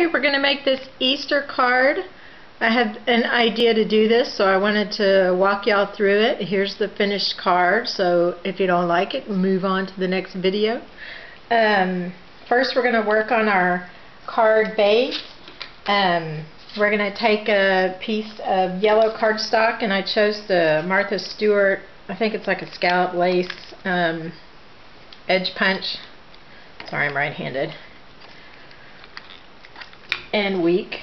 Hi, we're going to make this Easter card. I had an idea to do this, so I wanted to walk y'all through it. Here's the finished card, so if you don't like it, move on to the next video. First we're going to work on our card base. We're going to take a piece of yellow cardstock, and I chose the Martha Stewart, I think it's like a scallop lace edge punch. Sorry, I'm right-handed and weak.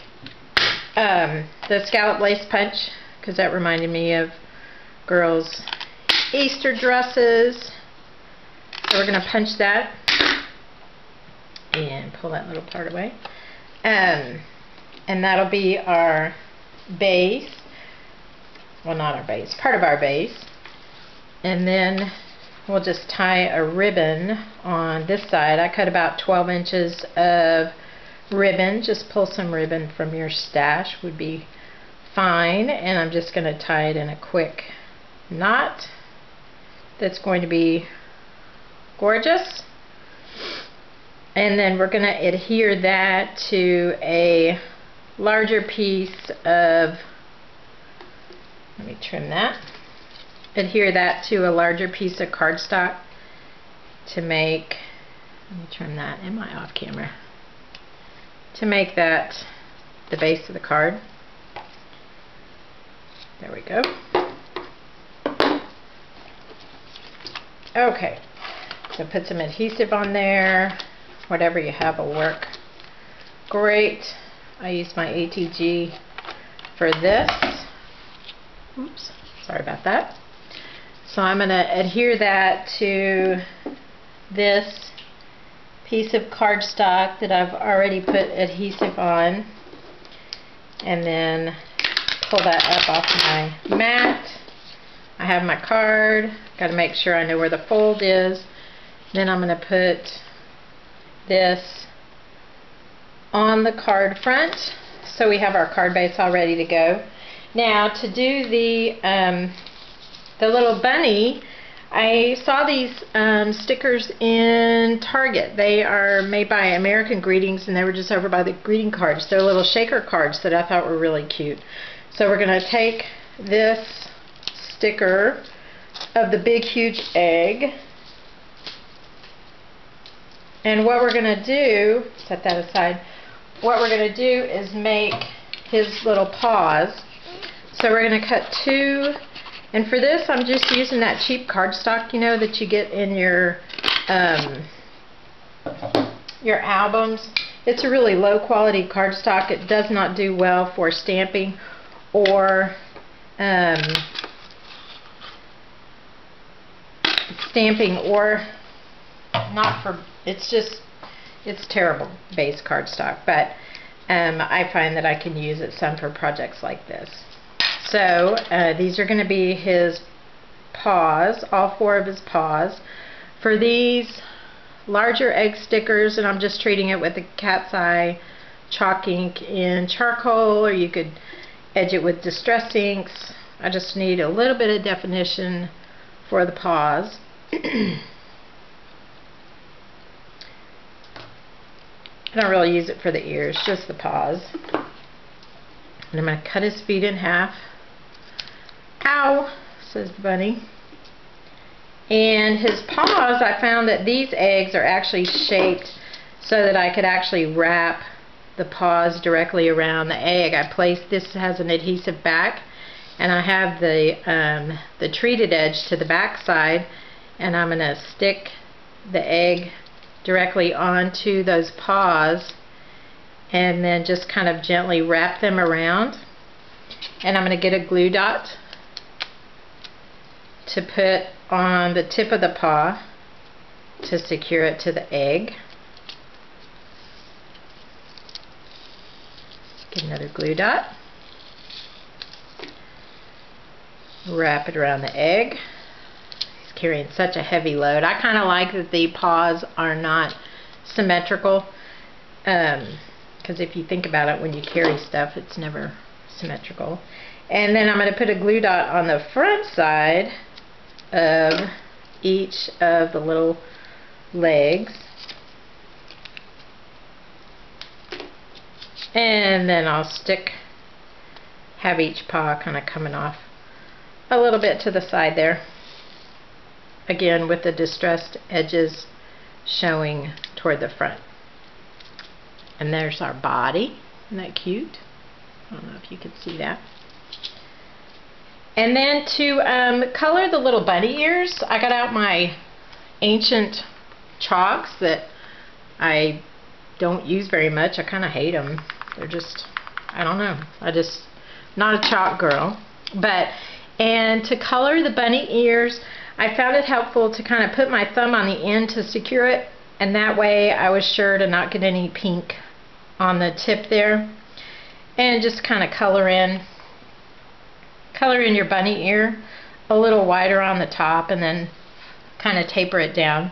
The scallop lace punch, because that reminded me of girls' Easter dresses. So we're going to punch that and pull that little part away. And that'll be our base. Well, not our base, part of our base. And then we'll just tie a ribbon on this side. I cut about 12 inches of ribbon. Just pull some ribbon from your stash would be fine. And I'm just going to tie it in a quick knot that's going to be gorgeous. And then we're going to adhere that to a larger piece of, let me trim that, adhere that to a larger piece of cardstock to make, let me trim that, am I off camera? To make that the base of the card. There we go. Okay, so put some adhesive on there. Whatever you have will work great. I use my ATG for this. Oops, sorry about that. So I'm going to adhere that to this piece of cardstock that I've already put adhesive on, and then pull that up off my mat. I have my card. Got to make sure I know where the fold is. Then I'm going to put this on the card front, so we have our card base all ready to go. Now to do the little bunny, I saw these stickers in Target. They are made by American Greetings, and they were just over by the greeting cards. They're little shaker cards that I thought were really cute. So we're going to take this sticker of the big huge egg, and what we're going to do, set that aside, what we're going to do is make his little paws. So we're going to cut two, and for this I'm just using that cheap cardstock, you know, that you get in your albums. It's a really low quality cardstock. It does not do well for stamping or not for, it's terrible base cardstock, but I find that I can use it some for projects like this. So these are going to be his paws, all four of his paws. For these larger egg stickers, and I'm just treating it with a cat's eye chalk ink in charcoal, or you could edge it with distress inks. I just need a little bit of definition for the paws. I don't really use it for the ears, just the paws. And I'm going to cut his feet in half. Ow, says the bunny. And his paws, I found that these eggs are actually shaped so that I could actually wrap the paws directly around the egg. I placed, this has an adhesive back, and I have the treated edge to the back side, and I'm going to stick the egg directly onto those paws and then just kind of gently wrap them around. And I'm going to get a glue dot to put on the tip of the paw to secure it to the egg. Get another glue dot. Wrap it around the egg. Carrying such a heavy load. I kind of like that the paws are not symmetrical, because if you think about it, when you carry stuff, it's never symmetrical. And then I'm going to put a glue dot on the front side of each of the little legs. And then I'll have each paw kind of coming off a little bit to the side there. Again, with the distressed edges showing toward the front. And there's our body. Isn't that cute? I don't know if you can see that. And then to color the little bunny ears, I got out my ancient chalks that I don't use very much. I kind of hate them. They're just, I don't know. Not a chalk girl. And to color the bunny ears, I found it helpful to kind of put my thumb on the end to secure it, and that way I was sure to not get any pink on the tip there. And just kind of color in your bunny ear a little wider on the top, and then kind of taper it down.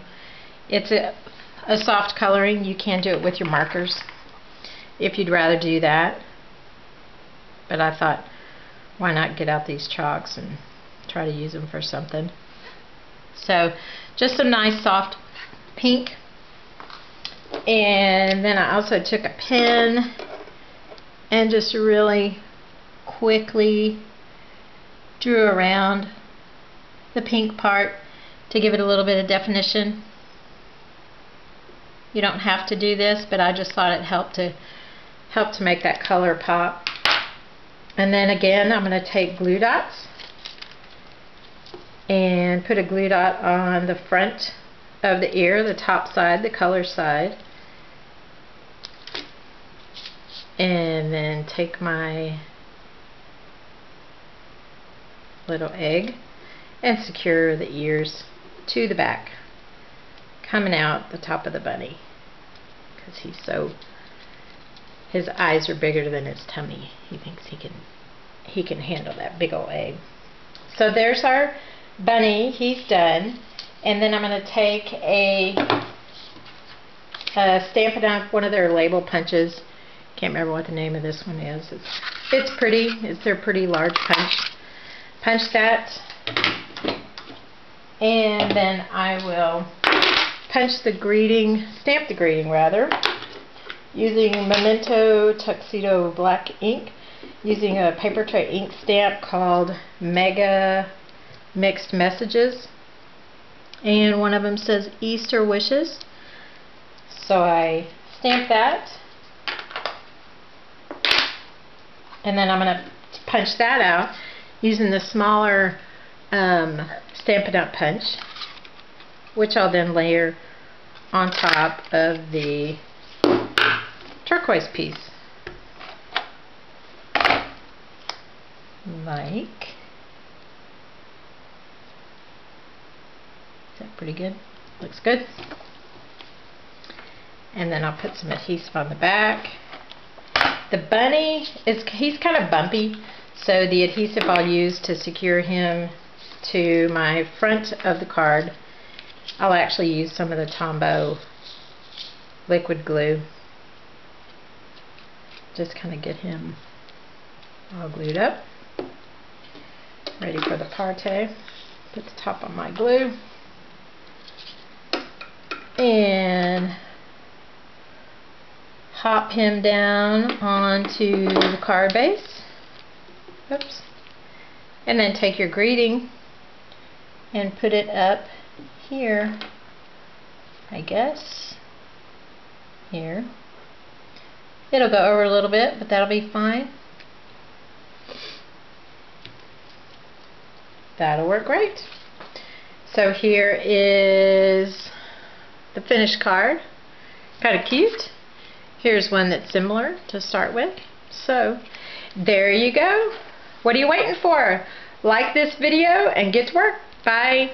It's a soft coloring. You can do it with your markers if you'd rather do that. But I thought, why not get out these chalks and try to use them for something. So just some nice soft pink. And then I also took a pen and just really quickly drew around the pink part to give it a little bit of definition. You don't have to do this, but I just thought it helped to make that color pop. And then again, I'm going to take glue dots and put a glue dot on the front of the ear, the top side, the color side. And then take my little egg and secure the ears to the back, coming out the top of the bunny, because his eyes are bigger than his tummy. He thinks he can handle that big old egg. So there's our bunny. He's done. And then I'm going to take Stamp It On, one of their label punches. Can't remember what the name of this one is. It's pretty. It's their pretty large punch. Punch that. And then I will stamp the greeting rather, using Memento Tuxedo black ink, using a paper tray ink stamp called Mega Mixed Messages. And one of them says Easter Wishes. So I stamp that. And then I'm going to punch that out using the smaller Stampin' Up! Punch, which I'll then layer on top of the turquoise piece. Like, is that pretty good? Looks good. And then I'll put some adhesive on the back. The bunny, he's kind of bumpy, so the adhesive I'll use to secure him to my front of the card, I'll actually use some of the Tombow liquid glue. Just kind of get him all glued up. Ready for the party. Put the top on my glue. And hop him down onto the card base. Oops. And then take your greeting and put it up here, I guess. Here. It'll go over a little bit, but that'll be fine. That'll work great. So here is the finished card. Kind of cute. Here's one that's similar to start with. So there you go. What are you waiting for? Like this video and get to work. Bye.